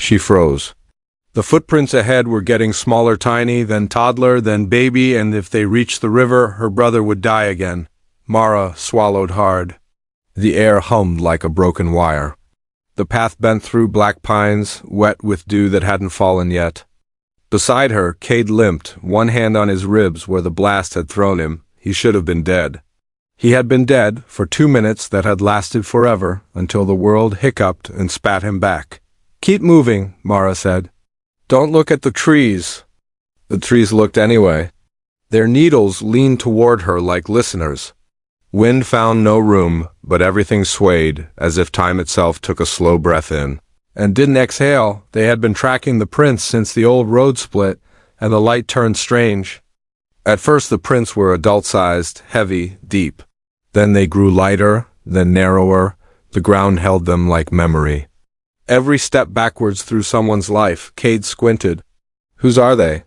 She froze. The footprints ahead were getting smaller, tiny, then toddler, then baby, and if they reached the river, her brother would die again. Mara swallowed hard. The air hummed like a broken wire. The path bent through black pines, wet with dew that hadn't fallen yet. Beside her, Cade limped, one hand on his ribs where the blast had thrown him. He should have been dead. He had been dead for 2 minutes that had lasted forever, until the world hiccuped and spat him back. "Keep moving," Mara said. "Don't look at the trees." The trees looked anyway. Their needles leaned toward her like listeners. Wind found no room, but everything swayed, as if time itself took a slow breath in. And didn't exhale. They had been tracking the prints since the old road split, and the light turned strange. At first the prints were adult-sized, heavy, deep. Then they grew lighter, then narrower. The ground held them like memory. Every step backwards through someone's life, Cade squinted. "Whose are they?"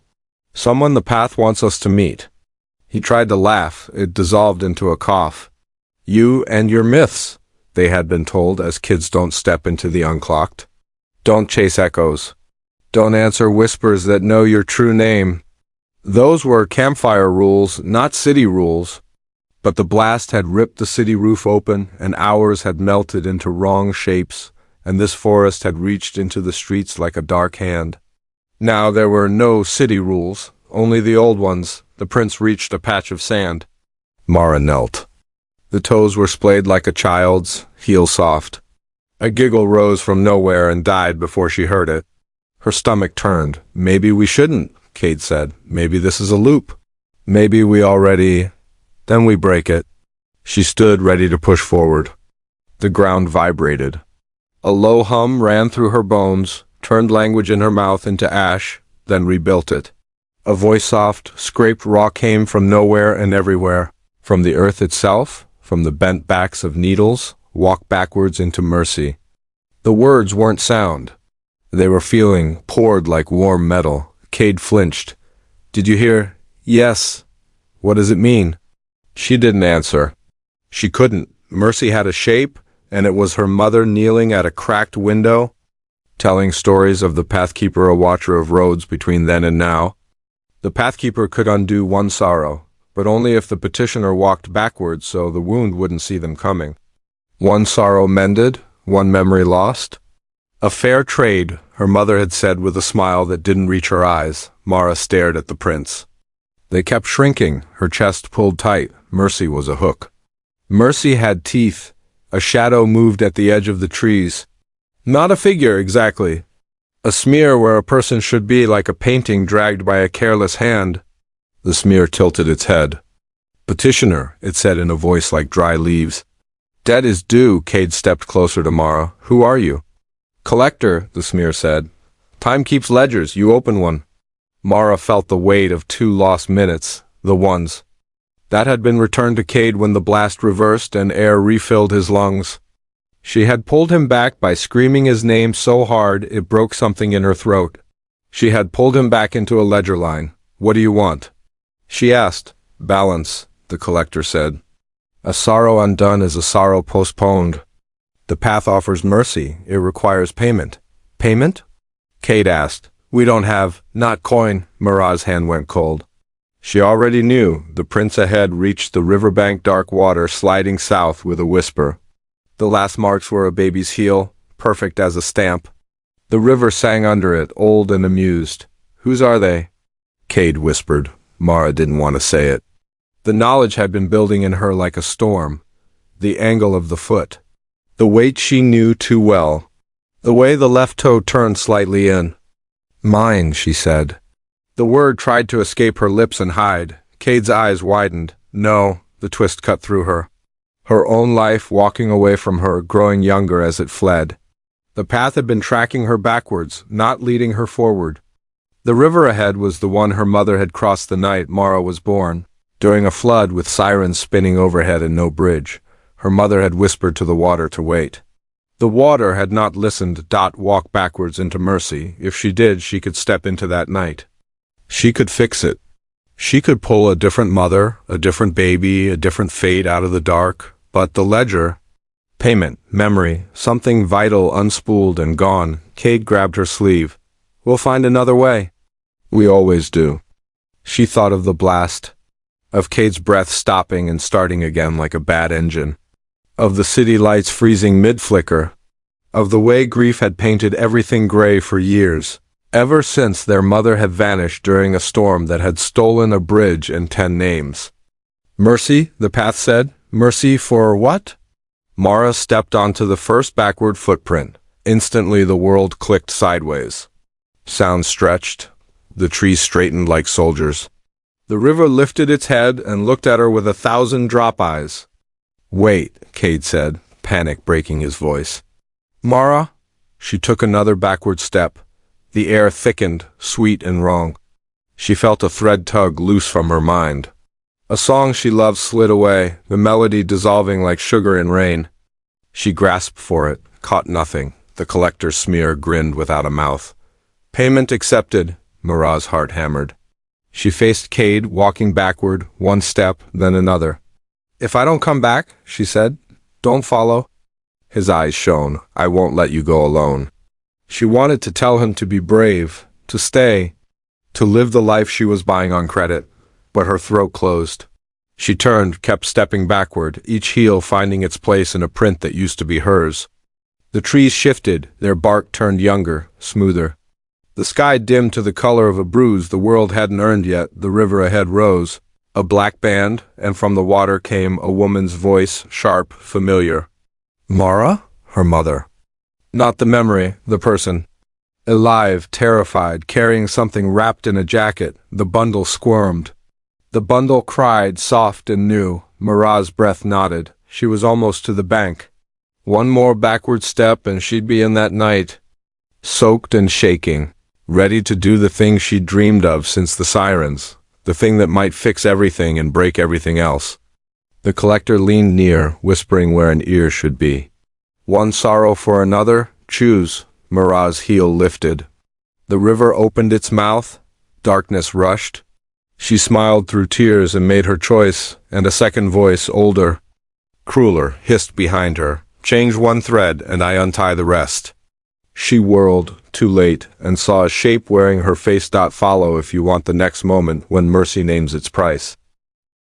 "Someone the path wants us to meet." He tried to laugh. It dissolved into a cough. "You and your myths," they had been told, as kids don't step into the unclocked. "Don't chase echoes. Don't answer whispers that know your true name." Those were campfire rules, not city rules. But the blast had ripped the city roof open, and hours had melted into wrong shapes, and this forest had reached into the streets like a dark hand. Now there were no city rules, only the old ones. The prince reached a patch of sand. Mara knelt. The toes were splayed like a child's, heel soft. A giggle rose from nowhere and died before she heard it. Her stomach turned. "Maybe we shouldn't," Cade said. "Maybe this is a loop. Maybe we already... Then we break it." She stood ready to push forward. The ground vibrated. A low hum ran through her bones, turned language in her mouth into ash, then rebuilt it. A voice soft, scraped raw came from nowhere and everywhere. From the earth itself, from the bent backs of needles, walk backwards into mercy. The words weren't sound. They were feeling, poured like warm metal. Cade flinched. "Did you hear? Yes. What does it mean?" She didn't answer. She couldn't. Mercy had a shape, and it was her mother kneeling at a cracked window, telling stories of the Pathkeeper, a watcher of roads between then and now. The Pathkeeper could undo one sorrow, but only if the petitioner walked backwards so the wound wouldn't see them coming. One sorrow mended, one memory lost. A fair trade, her mother had said with a smile that didn't reach her eyes. Mara stared at the prints. They kept shrinking, her chest pulled tight. Mercy was a hook. Mercy had teeth. A shadow moved at the edge of the trees. Not a figure, exactly. A smear where a person should be, like a painting dragged by a careless hand. The smear tilted its head. "Petitioner," it said in a voice like dry leaves. "Debt is due." Cade stepped closer to Mara. "Who are you?" "Collector," the smear said. "Time keeps ledgers. You open one." Mara felt the weight of 2 lost minutes, the ones. That had been returned to Cade when the blast reversed and air refilled his lungs. She had pulled him back by screaming his name so hard it broke something in her throat. She had pulled him back into a ledger line. "What do you want?" She asked. "Balance," the collector said. "A sorrow undone is a sorrow postponed. The path offers mercy. It requires payment." "Payment?" Cade asked. "We don't have..." "Not coin." Mara's hand went cold. She already knew. The prince ahead reached the riverbank, dark water sliding south with a whisper. The last marks were a baby's heel, perfect as a stamp. The river sang under it, old and amused. "Whose are they?" Cade whispered. Mara didn't want to say it. The knowledge had been building in her like a storm. The angle of the foot. The weight she knew too well. The way the left toe turned slightly in. "Mine," she said. The word tried to escape her lips and hide. Cade's eyes widened. "No," the twist cut through her. Her own life walking away from her, growing younger as it fled. The path had been tracking her backwards, not leading her forward. The river ahead was the one her mother had crossed the night Mara was born. During a flood with sirens spinning overhead and no bridge, her mother had whispered to the water to wait. The water had not listened. Dot walk backwards into mercy. If she did, she could step into that night. She could fix it. She could pull a different mother, a different baby, a different fate out of the dark. But the ledger, payment, memory, something vital unspooled and gone. Cade grabbed her sleeve. We'll find another way. We always do. She thought of the blast, of Cade's breath stopping and starting again like a bad engine, of the city lights freezing mid-flicker, of the way grief had painted everything gray for years, ever since their mother had vanished during a storm that had stolen a bridge and 10 names. Mercy, the path said. Mercy for what? Mara stepped onto the first backward footprint. Instantly the world clicked sideways. Sound stretched. The trees straightened like soldiers. The river lifted its head and looked at her with 1,000 drop eyes. Wait, Cade said, panic breaking his voice. Mara? She took another backward step. The air thickened, sweet and wrong. She felt a thread tug loose from her mind. A song she loved slid away, the melody dissolving like sugar in rain. She grasped for it, caught nothing. The collector's smear grinned without a mouth. Payment accepted, Mara's heart hammered. She faced Cade, walking backward, one step, then another. If I don't come back, she said, don't follow. His eyes shone. I won't let you go alone. She wanted to tell him to be brave, to stay, to live the life she was buying on credit, but her throat closed. She turned, kept stepping backward, each heel finding its place in a print that used to be hers. The trees shifted, their bark turned younger, smoother. The sky dimmed to the color of a bruise the world hadn't earned yet. The river ahead rose, a black band, and from the water came a woman's voice, sharp, familiar. Mara? Her mother. Not the memory, the person. Alive, terrified, carrying something wrapped in a jacket, the bundle squirmed. The bundle cried, soft and new. Mara's breath nodded. She was almost to the bank. One more backward step and she'd be in that night, soaked and shaking, ready to do the thing she'd dreamed of since the sirens, the thing that might fix everything and break everything else. The collector leaned near, whispering where an ear should be. One sorrow for another, choose. Mara's heel lifted. The river opened its mouth. Darkness rushed. She smiled through tears and made her choice, and a second voice, older, crueler, hissed behind her. Change one thread, and I untie the rest. She whirled, too late, and saw a shape wearing her face. Follow if you want the next moment when mercy names its price.